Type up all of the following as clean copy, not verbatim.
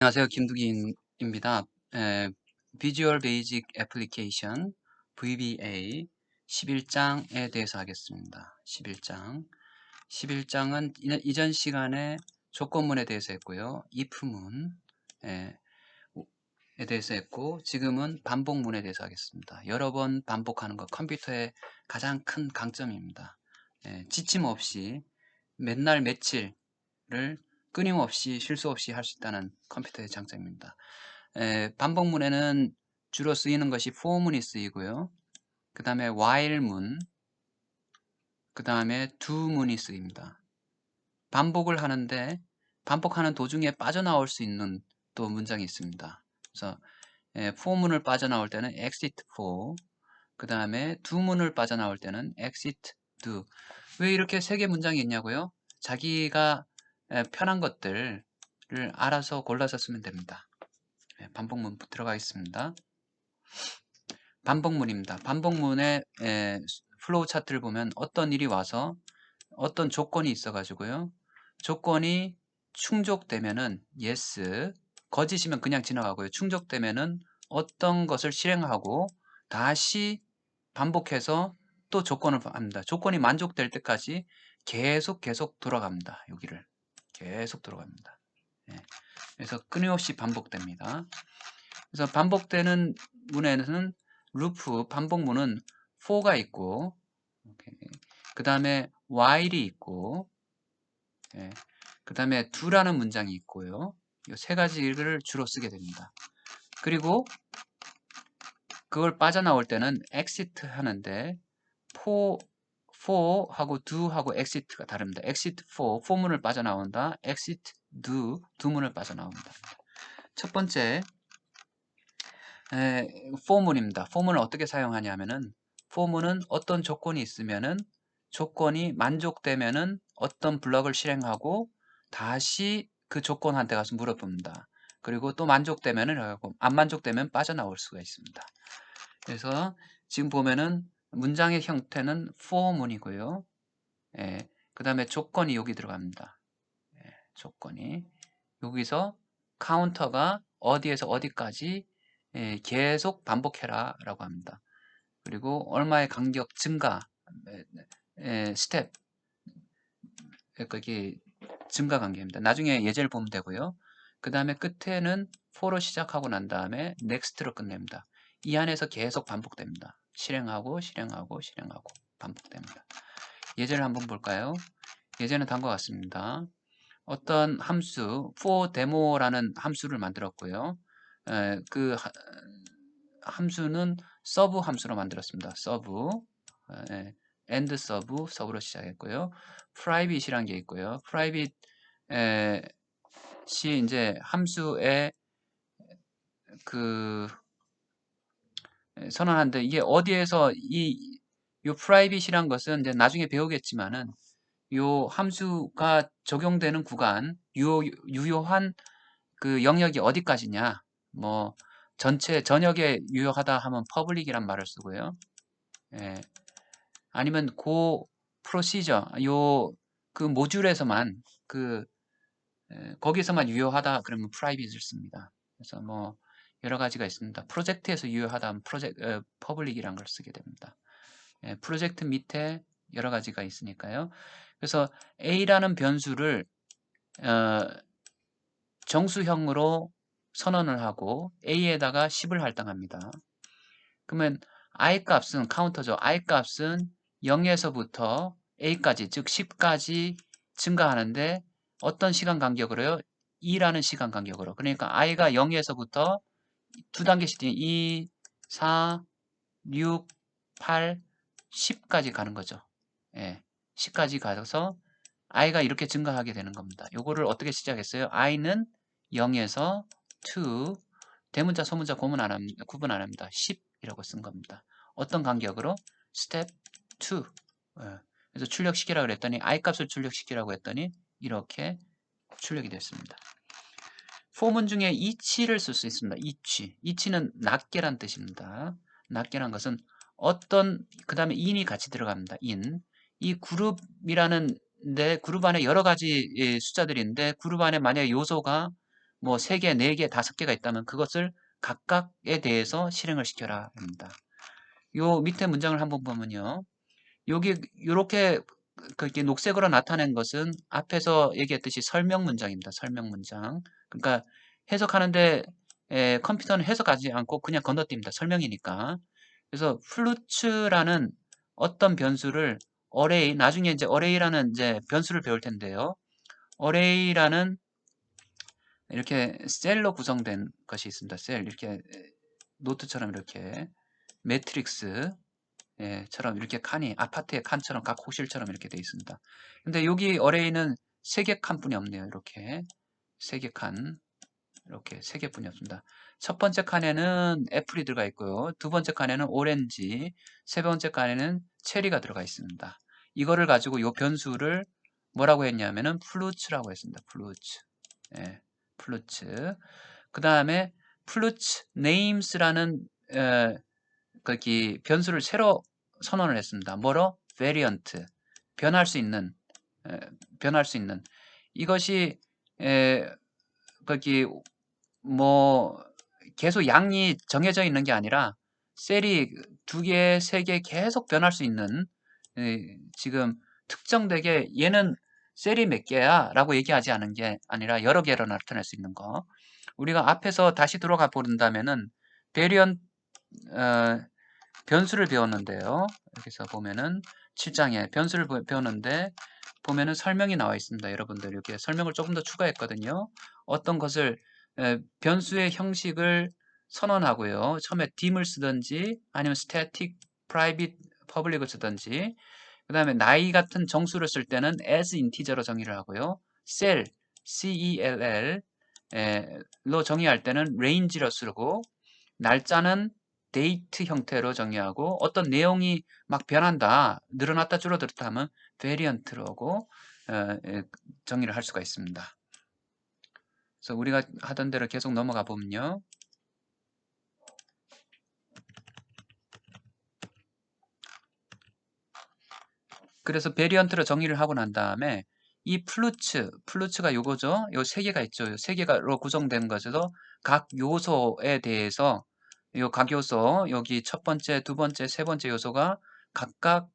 안녕하세요. 김두기입니다. 비주얼 베이직 애플리케이션 VBA 11장에 대해서 하겠습니다. 11장. 11장은 이전 시간에 조건문에 대해서 했고요. if문 에 대해서 했고, 지금은 반복문에 대해서 하겠습니다. 여러 번 반복하는 것, 컴퓨터의 가장 큰 강점입니다. 지침 없이 맨날 며칠을 끊임없이 실수 없이 할 수 있다는 컴퓨터의 장점입니다. 반복문에는 주로 쓰이는 것이 for문이 쓰이고요. 그 다음에 while문, 그 다음에 do문이 쓰입니다. 반복을 하는데 반복하는 도중에 빠져나올 수 있는 또 문장이 있습니다. 그래서 for문을 빠져나올 때는 exit for, 그 다음에 do문을 빠져나올 때는 exit do. 왜 이렇게 세 개 문장이 있냐고요? 자기가 편한 것들을 알아서 골라서 쓰면 됩니다. 반복문 들어가겠습니다. 반복문입니다. 반복문의 플로우 차트를 보면 어떤 일이 와서 어떤 조건이 있어 가지고요. 조건이 충족되면은 yes, 거짓이면 그냥 지나가고요. 충족되면은 어떤 것을 실행하고 다시 반복해서 또 조건을 합니다. 조건이 만족될 때까지 계속 돌아갑니다. 여기를 계속 돌아갑니다. 그래서 끊임없이 반복됩니다. 그래서 반복되는 문에는 루프, 반복문은 for가 있고, 그 다음에 while이 있고, 그 다음에 do라는 문장이 있고요. 이 세 가지를 주로 쓰게 됩니다. 그리고 그걸 빠져나올 때는 exit 하는데 for하고 do하고 exit가 다릅니다. exit for문을 빠져나온다. exit do문을 빠져나온다. 첫 번째 for문입니다. for문을 어떻게 사용하냐면은 for문은 어떤 조건이 있으면은 조건이 만족되면은 어떤 블럭을 실행하고 다시 그 조건한테 가서 물어봅니다. 그리고 또 만족되면은 안 만족되면 빠져나올 수가 있습니다. 그래서 지금 보면은 문장의 형태는 for문이고요. 그 다음에 조건이 여기 들어갑니다. 조건이 여기서 카운터가 어디에서 어디까지 계속 반복해라 라고 합니다. 그리고 얼마의 간격 증가 스텝 거기 증가 관계입니다. 나중에 예제를 보면 되고요. 그 다음에 끝에는 for로 시작하고 난 다음에 next로 끝냅니다. 이 안에서 계속 반복됩니다. 실행하고 반복됩니다. 예제를 한번 볼까요? 예제는 다음과 같습니다. 어떤 함수 for demo라는 함수를 만들었고요. 그 함수는 서브 함수로 만들었습니다. 서브 and 서브로 시작했고요. private이란 게 있고요. private이 이제 함수의 그 선언하는데 이게 어디에서 요 private이란 것은 이제 나중에 배우겠지만은 요 함수가 적용되는 구간 유효한 그 영역이 어디까지냐 뭐 전역에 유효하다 하면 public이란 말을 쓰고요. 아니면 그 프로시저 요 그 모듈에서만 거기서만 유효하다 그러면 private를 씁니다. 그래서 뭐 여러 가지가 있습니다. 프로젝트에서 유효하다 하면 public이란 걸 쓰게 됩니다. 프로젝트 밑에 여러 가지가 있으니까요. 그래서 A라는 변수를 정수형으로 선언을 하고 A에다가 10을 할당합니다. 그러면 I 값은 카운터죠. I 값은 0에서부터 A까지 즉 10까지 증가하는데 어떤 시간 간격으로요? 2라는 시간 간격으로. 그러니까 I가 0에서부터 두 단계씩 뛰는 2, 4, 6, 8, 10까지 가는 거죠. 10까지 가서 I가 이렇게 증가하게 되는 겁니다. 요거를 어떻게 시작했어요? I는 0에서 2, 대문자, 소문자 구분 안 합니다. 10이라고 쓴 겁니다. 어떤 간격으로? 스텝 2. 그래서 출력시키라 그랬더니 I 값을 출력시키라고 했더니 이렇게 출력이 됐습니다. 포문 중에 each를 쓸 수 있습니다. each는 낮게란 뜻입니다. 낮게란 것은 어떤 그 다음에 in이 같이 들어갑니다. 이 그룹이라는 그룹 안에 여러 가지 숫자들인데 그룹 안에 만약에 요소가 뭐 3개, 4개, 5개가 있다면 그것을 각각에 대해서 실행을 시켜라 합니다. 요 밑에 문장을 한번 보면요. 여기 이렇게 그렇게 녹색으로 나타낸 것은 앞에서 얘기했듯이 설명 문장입니다. 설명 문장. 그러니까 해석하는데 컴퓨터는 해석하지 않고 그냥 건너뜁니다. 설명이니까. 그래서 flut라는 어떤 변수를 array, 나중에 이제 array라는 이제 변수를 배울 텐데요. array라는 이렇게 셀로 구성된 것이 있습니다. 셀 이렇게 노트처럼 이렇게 매트릭스 처럼 이렇게 칸이 아파트의 칸처럼 각 호실처럼 이렇게 되어 있습니다. 근데 여기 어레이는 3개 칸뿐이 없네요. 이렇게 3개 칸, 이렇게 3개뿐이 없습니다. 첫 번째 칸에는 애플이 들어가 있고요. 두 번째 칸에는 오렌지, 세 번째 칸에는 체리가 들어가 있습니다. 이거를 가지고 이 변수를 뭐라고 했냐면은 플루츠라고 했습니다. 플루츠. 예, 플루츠. 그 다음에 플루츠 네임스라는 거기 변수를 새로 선언을 했습니다. 뭐로? variant. 변할 수 있는 변할 수 있는 이것이 거기 뭐 계속 양이 정해져 있는 게 아니라 셀이 2개, 3개 계속 변할 수 있는 지금 특정되게 얘는 셀이 몇 개야 라고 얘기하지 않은 게 아니라 여러 개로 나타낼 수 있는 거. 우리가 앞에서 다시 들어가 본다면은 variant 변수를 배웠는데요. 여기서 보면은 7장에 변수를 배웠는데 보면은 설명이 나와 있습니다. 여러분들 이렇게 설명을 조금 더 추가했거든요. 어떤 것을 변수의 형식을 선언하고요. 처음에 dim을 쓰든지 아니면 static, private, public을 쓰든지 그 다음에 나이 같은 정수를 쓸 때는 as integer로 정의를 하고요. cell, cell 로 정의할 때는 range로 쓰고 날짜는 데이트 형태로 정의하고 어떤 내용이 막 변한다, 늘어났다 줄어들었다 하면 variant라고 정의를 할 수가 있습니다. 그래서 우리가 하던 대로 계속 넘어가 보면요. 그래서 variant로 정의를 하고 난 다음에 이 플루츠가 요거죠. 요 3개가 있죠. 요 3개로 구성된 것에서 각 요소에 대해서 요 각 요소 여기 첫 번째, 두 번째, 세 번째 요소가 각각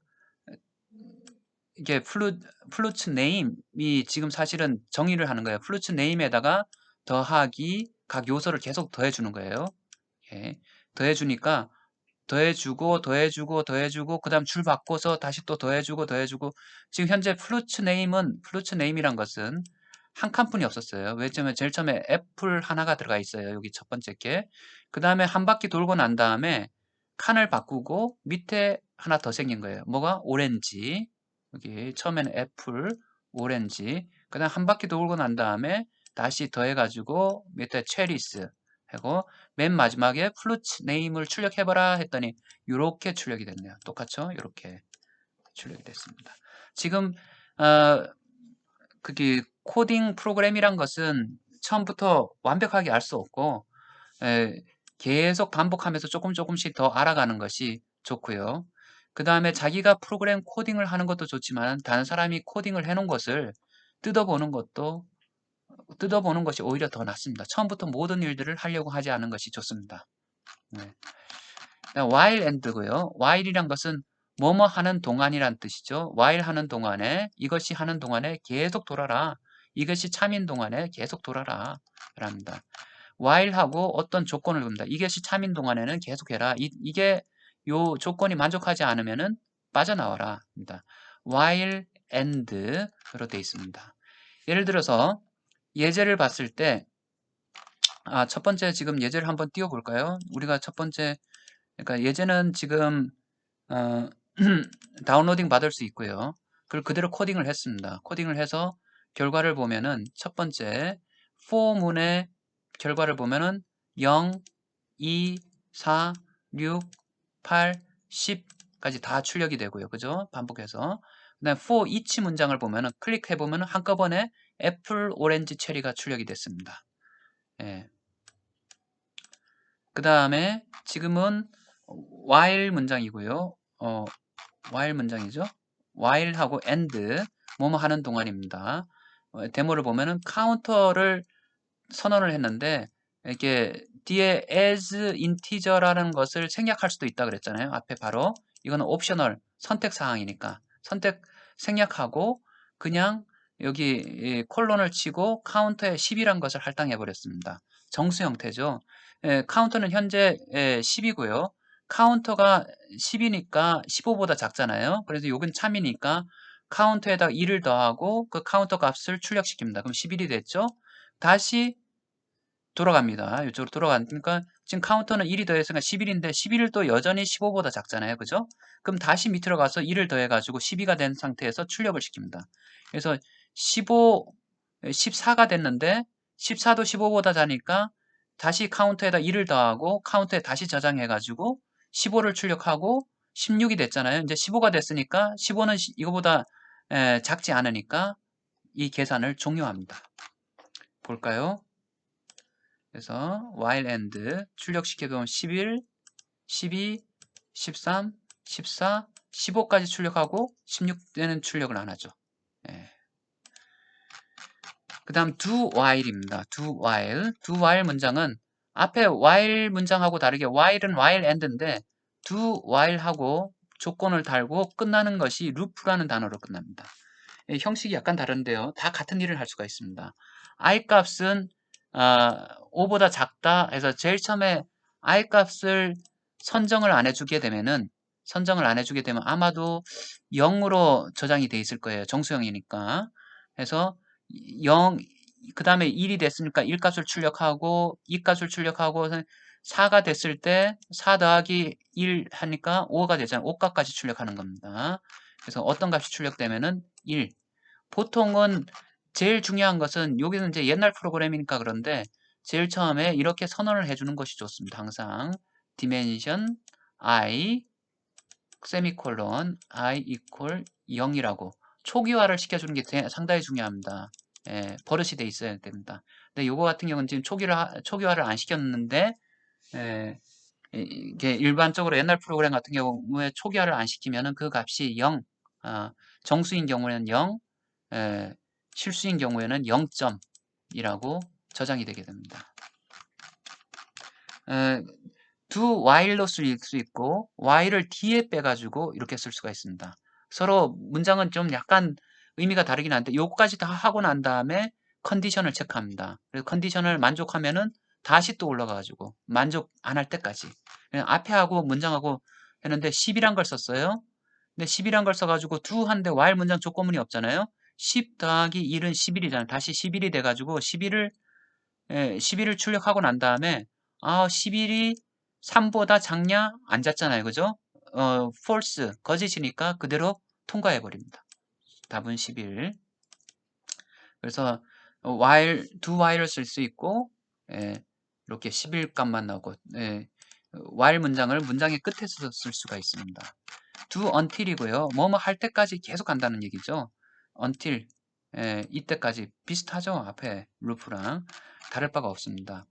이게 플루츠 네임이 지금 사실은 정의를 하는 거예요. 플루츠 네임에다가 더하기 각 요소를 계속 더해주는 거예요. 예. 더해주니까 더해주고 더해주고 더해주고 그 다음 줄 바꿔서 다시 또 더해주고 더해주고 지금 현재 플루츠 네임이란 것은 한 칸뿐이 없었어요. 왜냐면 제일 처음에 애플 하나가 들어가 있어요. 여기 첫 번째 게. 그 다음에 한 바퀴 돌고 난 다음에 칸을 바꾸고 밑에 하나 더 생긴 거예요. 뭐가? 오렌지. 여기 처음에는 애플, 오렌지. 그 다음 한 바퀴 돌고 난 다음에 다시 더해가지고 밑에 체리스 하고 맨 마지막에 플루츠 네임을 출력해봐라 했더니 이렇게 출력이 됐네요. 똑같죠? 이렇게 출력이 됐습니다. 지금 그게 코딩 프로그램이란 것은 처음부터 완벽하게 알 수 없고 계속 반복하면서 조금씩 더 알아가는 것이 좋고요. 그 다음에 자기가 프로그램 코딩을 하는 것도 좋지만 다른 사람이 코딩을 해놓은 것을 뜯어보는 것이 오히려 더 낫습니다. 처음부터 모든 일들을 하려고 하지 않은 것이 좋습니다. 네. while and고요. while이란 것은 뭐뭐 하는 동안이란 뜻이죠. while 하는 동안에 이것이 하는 동안에 계속 돌아라. 이것이 참인 동안에 계속 돌아라.랍니다. while하고 어떤 조건을 둡니다. 이것이 참인 동안에는 계속해라. 이게 요 조건이 만족하지 않으면은 빠져나와라. 입니다. while and로 되어 있습니다. 예를 들어서 예제를 봤을 때 첫 번째 지금 예제를 한번 띄워볼까요? 우리가 첫 번째 그러니까 예제는 지금 다운로딩 받을 수 있고요. 그걸 그대로 코딩을 했습니다. 코딩을 해서 결과를 보면은 첫 번째 for 문의 결과를 보면은 0, 2, 4, 6, 8, 10까지 다 출력이 되고요. 그죠? 반복해서. 그다음 for each 문장을 보면은 클릭해 보면은 한꺼번에 애플, 오렌지, 체리가 출력이 됐습니다. 예. 그 다음에 지금은 while 문장이고요. while 문장이죠. while하고 and 뭐뭐 하는 동안입니다. 데모를 보면은 카운터를 선언을 했는데 이렇게 뒤에 as integer라는 것을 생략할 수도 있다 그랬잖아요. 앞에 바로 이거는 옵셔널 선택 사항이니까 생략하고 그냥 여기 콜론을 치고 카운터에 10이란 것을 할당해 버렸습니다. 정수 형태죠. 카운터는 현재 10이고요. 카운터가 10이니까 15보다 작잖아요. 그래서 요건 참이니까 카운터에다가 1을 더하고 그 카운터 값을 출력시킵니다. 그럼 11이 됐죠? 다시 돌아갑니다. 이쪽으로 돌아가니까 지금 카운터는 1이 더했으니까 11인데 11도 여전히 15보다 작잖아요. 그죠? 그럼 다시 밑으로 가서 1을 더해가지고 12가 된 상태에서 출력을 시킵니다. 그래서 15, 14가 됐는데 14도 15보다 작으니까 다시 카운터에다 1을 더하고 카운터에 다시 저장해가지고 15를 출력하고 16이 됐잖아요. 이제 15가 됐으니까 15는 이거보다 작지 않으니까 이 계산을 종료합니다. 볼까요? 그래서 while and 출력시켜보면 11, 12, 13, 14, 15까지 출력하고 16대는 출력을 안 하죠. 그 다음 do while입니다. do while 문장은 앞에 while 문장하고 다르게 while은 while and인데 do while하고 조건을 달고 끝나는 것이 loop라는 단어로 끝납니다. 형식이 약간 다른데요. 다 같은 일을 할 수가 있습니다. i 값은 5보다 작다 해서 제일 처음에 i 값을 선정을 안 해주게 되면 아마도 0으로 저장이 돼 있을 거예요. 정수형이니까. 그래서 0, 그 다음에 1이 됐으니까 1 값을 출력하고 2 값을 출력하고 4가 됐을 때 4 더하기 1 하니까 5가 되잖아요. 5값까지 출력하는 겁니다. 그래서 어떤 값이 출력되면은 1. 보통은 제일 중요한 것은 여기는 이제 옛날 프로그램이니까 그런데 제일 처음에 이렇게 선언을 해주는 것이 좋습니다. 항상 dimension i 세미콜론 i equal 0이라고 초기화를 시켜주는 게 상당히 중요합니다. 버릇이 돼 있어야 됩니다. 근데 요거 같은 경우는 지금 초기화를 안 시켰는데 이게 일반적으로 옛날 프로그램 같은 경우에 초기화를 안 시키면은 그 값이 0, 정수인 경우에는 0, 실수인 경우에는 0점이라고 저장이 되게 됩니다. do while로 쓸 수 있고 while을 뒤에 빼가지고 이렇게 쓸 수가 있습니다. 서로 문장은 좀 약간 의미가 다르긴 한데 요거까지 다 하고 난 다음에 컨디션을 체크합니다. 그래서 컨디션을 만족하면은 다시 또 올라가가지고 만족 안 할 때까지 그냥 앞에 하고 문장하고 했는데 10이란 걸 썼어요. 근데 10이란 걸 써가지고 do 한데 while 문장 조건문이 없잖아요. 10 더하기 1은 11이잖아요. 다시 11이 돼가지고 11을 출력하고 난 다음에 11이 3보다 작냐? 안 작잖아요. 그죠? false, 거짓이니까 그대로 통과해 버립니다. 답은 11. 그래서 do while을 쓸 수 있고 이렇게 11 값만 나오고 while 문장을 문장의 끝에서 쓸 수가 있습니다. do until이고요. 뭐뭐 할 때까지 계속 간다는 얘기죠. until 이때까지 비슷하죠. 앞에 루프랑 다를 바가 없습니다.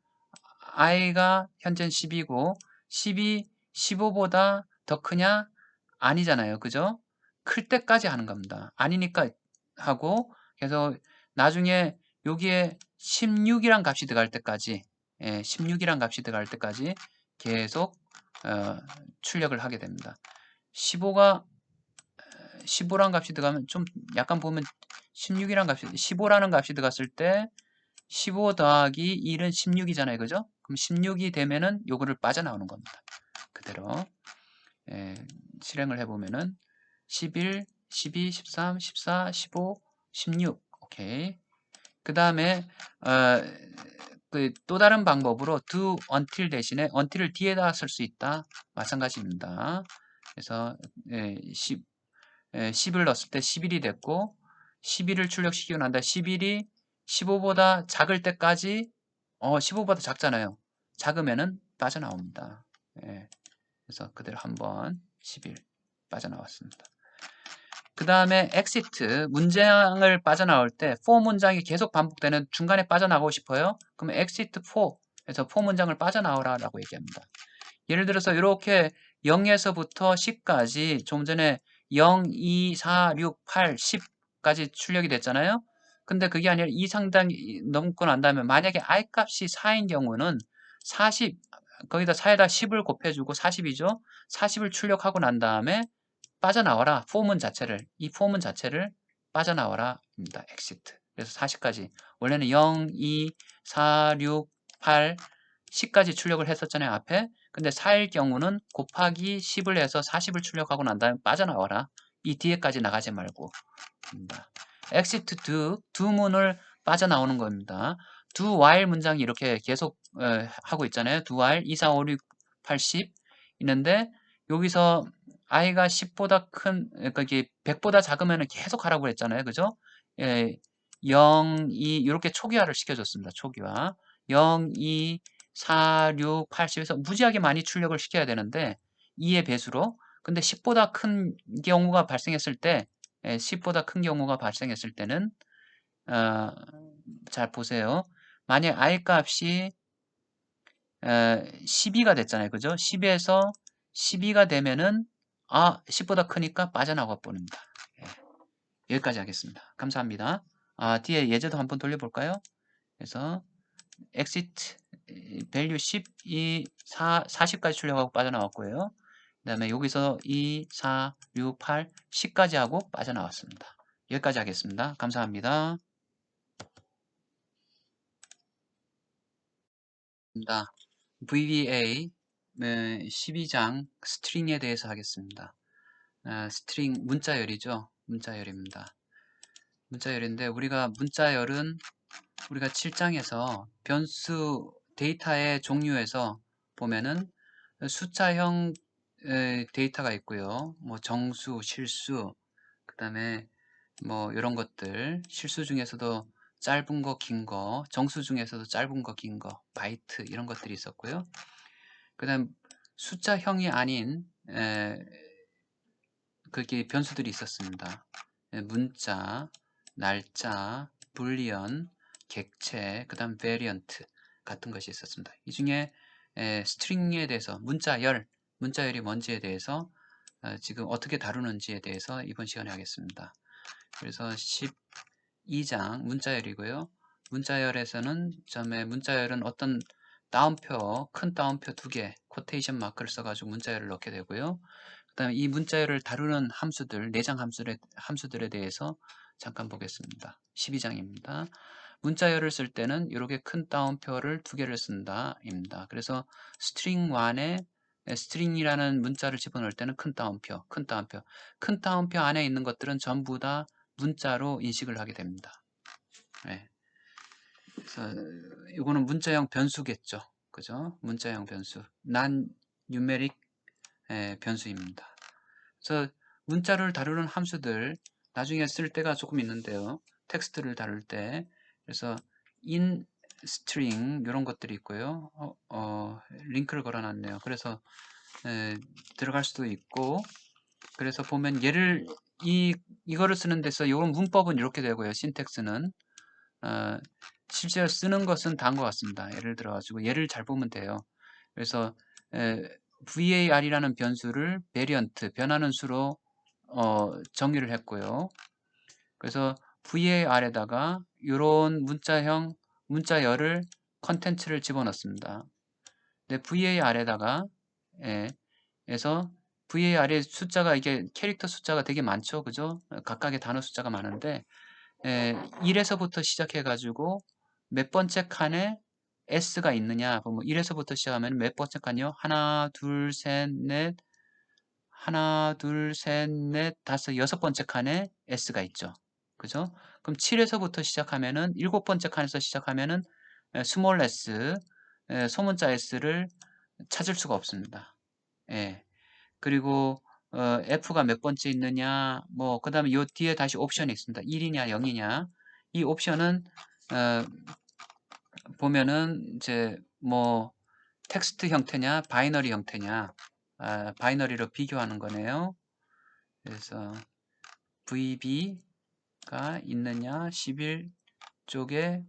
i가 현재는 10이고 10이 15보다 더 크냐? 아니잖아요. 그죠? 클 때까지 하는 겁니다. 아니니까 하고 그래서 나중에 여기에 16이란 값이 들어갈 때까지 16이란 값이 들어갈 때까지 계속 출력을 하게 됩니다. 15란 값이 들어가면 좀 약간 보면 16이란 값이 15라는 값이 들어갔을 때 15 더하기 1은 16이잖아요. 그죠? 그럼 16이 되면은 요거를 빠져나오는 겁니다. 그대로 실행을 해보면은 11, 12, 13, 14, 15, 16 오케이. 그 다음에 또 다른 방법으로 do until 대신에 until을 뒤에다 쓸 수 있다. 마찬가지입니다. 그래서 10을 넣었을 때 11이 됐고 11을 출력시키고 난다. 11이 15보다 작을 때까지 15보다 작잖아요. 작으면은 빠져나옵니다. 그래서 그대로 한번 11 빠져나왔습니다. 그 다음에 exit 문장을 빠져나올 때 for 문장이 계속 반복되는 중간에 빠져나가고 싶어요. 그러면 exit for 그래서 for 문장을 빠져나오라 라고 얘기합니다. 예를 들어서 이렇게 0에서부터 10까지 좀 전에 0, 2, 4, 6, 8, 10까지 출력이 됐잖아요. 근데 그게 아니라 이 상당히 넘고 난 다음에 만약에 I 값이 4인 경우는 40, 거기다 4에다 10을 곱해주고 40이죠? 40을 출력하고 난 다음에 빠져나와라. 포문 자체를, 이 포문 자체를 빠져나와라. 입니다. exit. 그래서 40까지. 원래는 0, 2, 4, 6, 8, 10까지 출력을 했었잖아요. 앞에. 근데 4일 경우는 곱하기 10을 해서 40을 출력하고 난 다음에 빠져나와라. 이 뒤에까지 나가지 말고. 입니다. exit 두 문을 빠져나오는 겁니다. do while 문장이 이렇게 계속 하고 있잖아요. do while 2, 4, 5, 6, 8, 10 있는데 여기서 i가 10보다 큰, 그러니까 이게 100보다 작으면 계속 하라고 그랬잖아요. 그죠? 예, 0, 2 이렇게 초기화를 시켜줬습니다. 초기화. 0, 2, 4, 6, 80에서 무지하게 많이 출력을 시켜야 되는데 2의 배수로. 근데 10보다 큰 경우가 발생했을 때 10보다 큰 경우가 발생했을 때는 어, 잘 보세요. 만약 i 값이 12가 됐잖아요. 그죠? 10에서 12가 되면은 10보다 크니까 빠져나가 버립니다. 예, 여기까지 하겠습니다. 감사합니다. 뒤에 예제도 한번 돌려볼까요? 그래서 exit value 12, 40까지 출력하고 빠져나왔고요. 그 다음에 여기서 2, 4, 6, 8, 10까지 하고 빠져나왔습니다. 여기까지 하겠습니다. 감사합니다. VBA 12장 스트링에 대해서 하겠습니다. 스트링 문자열이죠. 문자열입니다. 문자열인데 우리가 문자열은 우리가 7장에서 변수 데이터의 종류에서 보면은 숫자형 데이터가 있고요. 뭐 정수, 실수, 그 다음에 뭐 이런 것들 실수 중에서도 짧은 거, 긴 거, 정수 중에서도 짧은 거, 긴 거, 바이트 이런 것들이 있었고요. 그 다음 숫자형이 아닌 그게 변수들이 있었습니다. 문자, 날짜, 불리언, 객체, 그 다음 베리언트 같은 것이 있었습니다. 이 중에 스트링에 대해서 문자열이 뭔지에 대해서 지금 어떻게 다루는지에 대해서 이번 시간에 하겠습니다. 그래서 12장 문자열이고요. 문자열에서는 문자열은 어떤 따옴표, 큰 따옴표 2개, 코테이션 마크를 써가지고 문자열을 넣게 되고요. 그 다음에 이 문자열을 다루는 함수들, 내장 함수들에 대해서 잠깐 보겠습니다. 12장입니다. 문자열을 쓸 때는 이렇게 큰 따옴표를 2개를 쓴다. 입니다. 그래서 스트링 1에 스트링이라는 문자를 집어넣을 때는 큰 따옴표, 큰 따옴표. 큰 따옴표 안에 있는 것들은 전부 다 문자로 인식을 하게 됩니다. 네. 그래서 이거는 문자형 변수겠죠. 그죠? 문자형 변수. non-numeric 변수입니다. 그래서 문자를 다루는 함수들 나중에 쓸 때가 조금 있는데요. 텍스트를 다룰 때 그래서 in string 이런 것들이 있고요. 링크를 걸어놨네요. 그래서 들어갈 수도 있고 그래서 보면 이거를 쓰는 데서 이런 문법은 이렇게 되고요. 신텍스는 실제로 쓰는 것은 다인 것 같습니다. 예를 들어 가지고 예를 잘 보면 돼요. 그래서 var이라는 변수를 variant 변하는 수로 정의를 했고요. 그래서 var에다가 이런 문자열을 컨텐츠를 집어넣습니다. 근데 var에다가 에서 var의 숫자가 이게 캐릭터 숫자가 되게 많죠. 그죠? 각각의 단어 숫자가 많은데 1에서부터 시작해 가지고 몇 번째 칸에 s가 있느냐 뭐 1에서부터 시작하면 몇 번째 칸이요? 하나, 둘, 셋, 넷, 하나, 둘, 셋, 넷, 다섯, 여섯 번째 칸에 s가 있죠. 그죠? 그럼 7에서부터 시작하면은 일곱 번째 칸에서 시작하면은 스몰 s, 소문자 s를 찾을 수가 없습니다. 예. 그리고 F가 몇 번째 있느냐, 뭐, 그 다음에 요 뒤에 다시 옵션이 있습니다. 1이냐, 0이냐. 이 옵션은, 보면은, 이제, 뭐, 텍스트 형태냐, 바이너리 형태냐, 바이너리로 비교하는 거네요. 그래서, VB가 있느냐, 11쪽에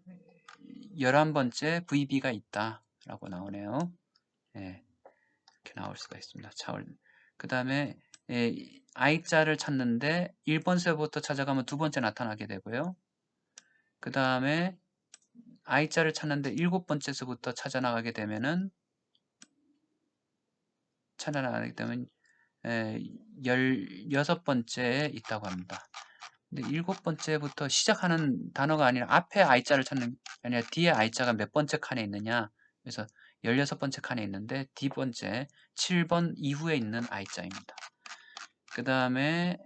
11번째 VB가 있다. 라고 나오네요. 예. 이렇게 나올 수가 있습니다. 그 다음에 I자를 찾는데 1번째부터 찾아가면 두 번째 나타나게 되고요. 그 다음에 I자를 찾는데 7번째서부터 찾아나가게 되면 16번째에 있다고 합니다. 근데 7번째부터 시작하는 단어가 아니라 앞에 I자를 찾는 게 아니라 뒤에 I자가 몇 번째 칸에 있느냐. 그래서 16번째 칸에 있는데 D번째 7번 이후에 있는 I자입니다. 그 다음에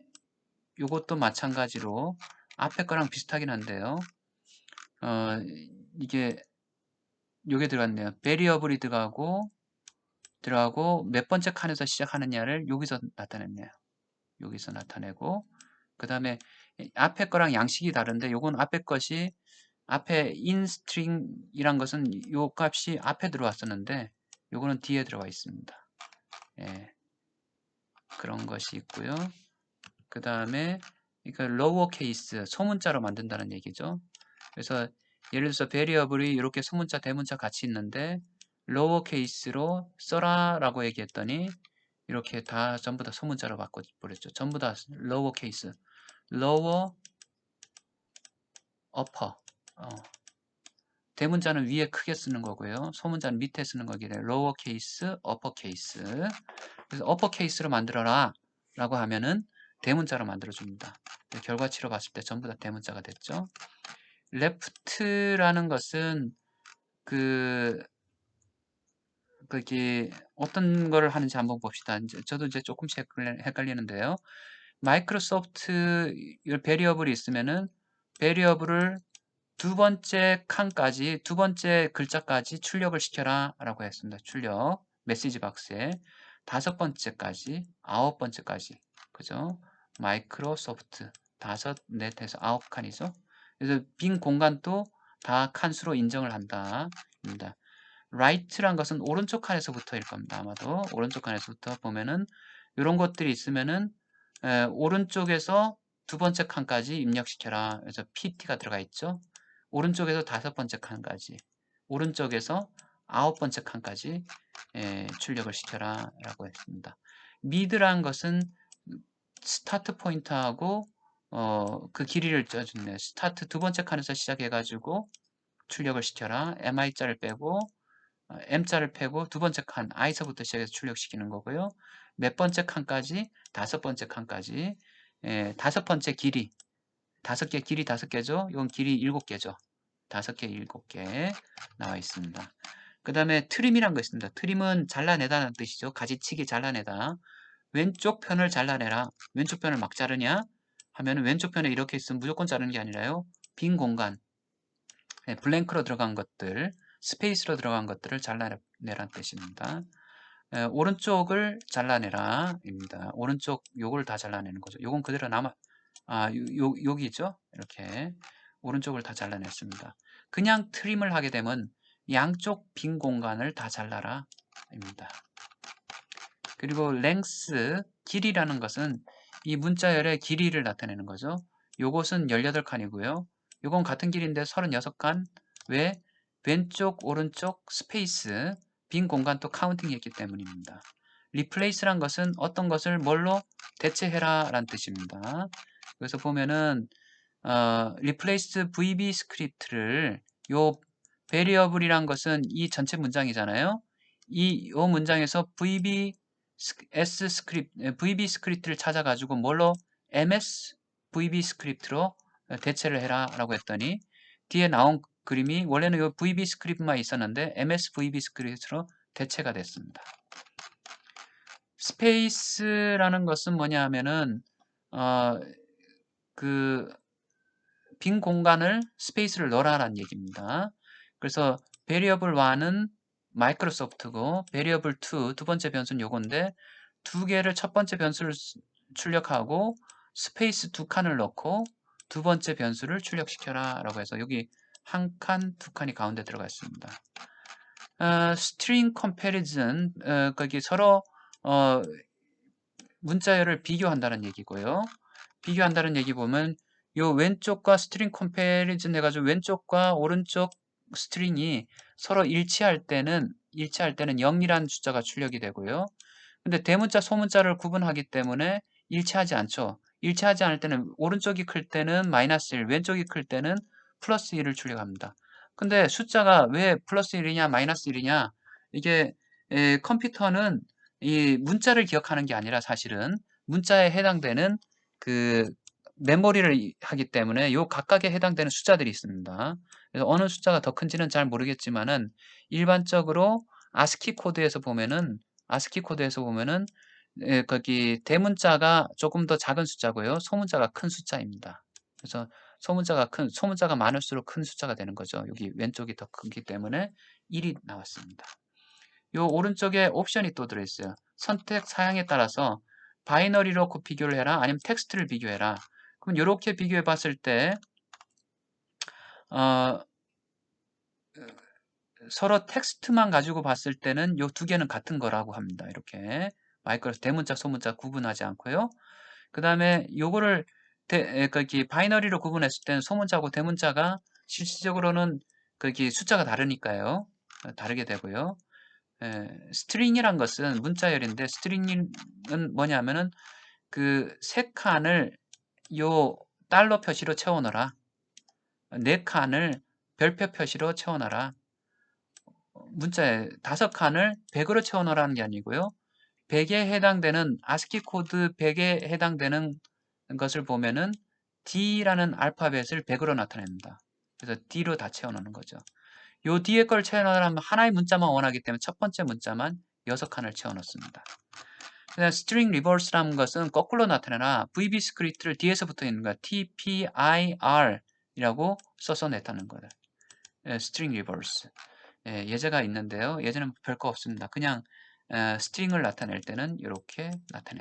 요것도 마찬가지로 앞에 거랑 비슷하긴 한데요. 이게 요게 들어갔네요. 베리어블이 들어가고 몇 번째 칸에서 시작하느냐를 여기서 나타냈네요. 여기서 나타내고 그 다음에 앞에 거랑 양식이 다른데 요건 앞에 것이 앞에 inString이란 것은 요 값이 앞에 들어왔었는데 요거는 뒤에 들어가 있습니다. 예, 그런 것이 있고요. 그 다음에 그러니까 로워 케이스 소문자로 만든다는 얘기죠. 그래서 예를 들어서 베리어블이 이렇게 소문자 대문자 같이 있는데 로워 케이스로 써라 라고 얘기했더니 이렇게 다 전부 다 소문자로 바꿔버렸죠. 전부 다 로워 케이스, 로워, 어퍼. 대문자는 위에 크게 쓰는 거고요. 소문자는 밑에 쓰는 거기 때문에 로워 케이스, 어퍼 케이스. 그래서 어퍼 케이스로 만들어라 라고 하면은 대문자로 만들어줍니다. 결과치로 봤을 때 전부 다 대문자가 됐죠. left라는 것은 그게 어떤 거를 하는지 한번 봅시다. 저도 이제 조금씩 헷갈리는데요. 마이크로소프트 베리어블이 있으면은 베리어블을 두 번째 칸까지, 두 번째 글자까지 출력을 시켜라 라고 했습니다. 출력 메시지 박스에 5번째까지, 9번째까지, 그죠? 마이크로소프트 5, 넷에서 9칸이죠. 그래서 빈 공간도 다 칸수로 인정을 한다 입니다. right란 것은 오른쪽 칸에서부터일 겁니다. 아마도 오른쪽 칸에서부터 보면은 이런 것들이 있으면은 오른쪽에서 두 번째 칸까지 입력시켜라. 그래서 PT가 들어가 있죠. 오른쪽에서 5번째 칸까지, 오른쪽에서 9번째 칸까지 출력을 시켜라 라고 했습니다. mid란 것은 스타트 포인트하고 그 길이를 쪄주네요. 스타트 두 번째 칸에서 시작해가지고 출력을 시켜라. mi자를 빼고 m자를 빼고 두 번째 칸 i서부터 시작해서 출력시키는 거고요. 몇 번째 칸까지? 5번째 칸까지. 5번째 길이. 5개 길이 5개죠. 이건 길이 7개죠. 5개 7개 나와 있습니다. 그 다음에 트림이란 거 있습니다. 트림은 잘라내다는 뜻이죠. 가지치기 잘라내다. 왼쪽 편을 잘라내라. 왼쪽 편을 막 자르냐? 하면 왼쪽 편에 이렇게 있으면 무조건 자르는 게 아니라요. 빈 공간, 블랭크로 들어간 것들, 스페이스로 들어간 것들을 잘라내라는 뜻입니다. 오른쪽을 잘라내라 입니다. 오른쪽 요걸 다 잘라내는 거죠. 요건 그대로 여기 있죠? 이렇게 오른쪽을 다 잘라냈습니다. 그냥 트림을 하게 되면 양쪽 빈 공간을 다 잘라라 입니다. 그리고 length, 길이라는 것은 이 문자열의 길이를 나타내는 거죠. 요것은 18칸이고요. 요건 같은 길인데 36칸. 왜? 왼쪽, 오른쪽, 스페이스, 빈 공간 또 카운팅 했기 때문입니다. replace란 것은 어떤 것을 뭘로 대체해라 라는 뜻입니다. 그래서 보면은 replace VB 스크립트를 요 variable이란 것은 이 전체 문장이잖아요. 요 문장에서 VB 스크립트를 찾아가지고 뭘로 MS VB 스크립트로 대체를 해라 라고 했더니 뒤에 나온 그림이 원래는 요 VB 스크립트만 있었는데 MS VB 스크립트로 대체가 됐습니다. 스페이스라는 것은 뭐냐 하면은 빈 공간을 스페이스를 넣어라라는 얘기입니다. 그래서 variable 1은 마이크로소프트고 variable 2 두 번째 변수는 요건데 두 개를 첫 번째 변수를 출력하고 스페이스 두 칸을 넣고 두 번째 변수를 출력시켜라 라고 해서 여기 한 칸, 두 칸이 가운데 들어가 있습니다. string comparison, 거기 서로 문자열을 비교한다는 얘기고요. 비교한다는 얘기 보면 요 왼쪽과 스트링 컴패리즌 해가지고 왼쪽과 오른쪽 스트링이 서로 일치할 때는 0이라는 숫자가 출력이 되고요. 근데 대문자 소문자를 구분하기 때문에 일치하지 않죠. 일치하지 않을 때는 오른쪽이 클 때는 -1, 왼쪽이 클 때는 플러스 1을 출력합니다. 근데 숫자가 왜 플러스 1이냐 마이너스 1이냐, 이게 컴퓨터는 이 문자를 기억하는 게 아니라 사실은 문자에 해당되는 그 메모리를 하기 때문에 요 각각에 해당되는 숫자들이 있습니다. 그래서 어느 숫자가 더 큰지는 잘 모르겠지만은 일반적으로 아스키 코드에서 보면은 거기 대문자가 조금 더 작은 숫자고요. 소문자가 큰 숫자입니다. 그래서 소문자가 많을수록 큰 숫자가 되는 거죠. 여기 왼쪽이 더 크기 때문에 1이 나왔습니다. 요 오른쪽에 옵션이 또 들어있어요. 선택 사양에 따라서 바이너리로 비교를 해라, 아니면 텍스트를 비교해라. 그럼 이렇게 비교해 봤을 때 어, 서로 텍스트만 가지고 봤을 때는 요 두 개는 같은 거라고 합니다. 이렇게 마이크로소프트 대문자, 소문자 구분하지 않고요. 그 다음에 요거를 거기 바이너리로 구분했을 때는 소문자하고 대문자가 실질적으로는 거기 숫자가 다르니까요. 다르게 되고요. 스트링이란 것은 문자열인데, 스트링은 뭐냐면은 그 세 칸을 요 달러 표시로 채워넣어라. 네 칸을 별표 표시로 채워넣어라. 문자에 5칸을 100으로 채워넣으라는 게 아니고요. 100에 해당되는 아스키 코드 100에 해당되는 것을 보면은 D라는 알파벳을 100으로 나타냅니다. 그래서 D로 다 채워넣는 거죠. 요 뒤에 걸 채워넣으려면 하나의 문자만 원하기 때문에 첫 번째 문자만 6칸을 채워넣습니다. 그다음 string reverse라는 것은 거꾸로 나타내나 VB 스크립트를 뒤에서 붙어 있는 거야. TPIR 이라고 써서 냈다는 거예요. string reverse. 예제가 있는데요. 예제는 별거 없습니다. 그냥 스트링을 나타낼 때는 이렇게 나타낸다.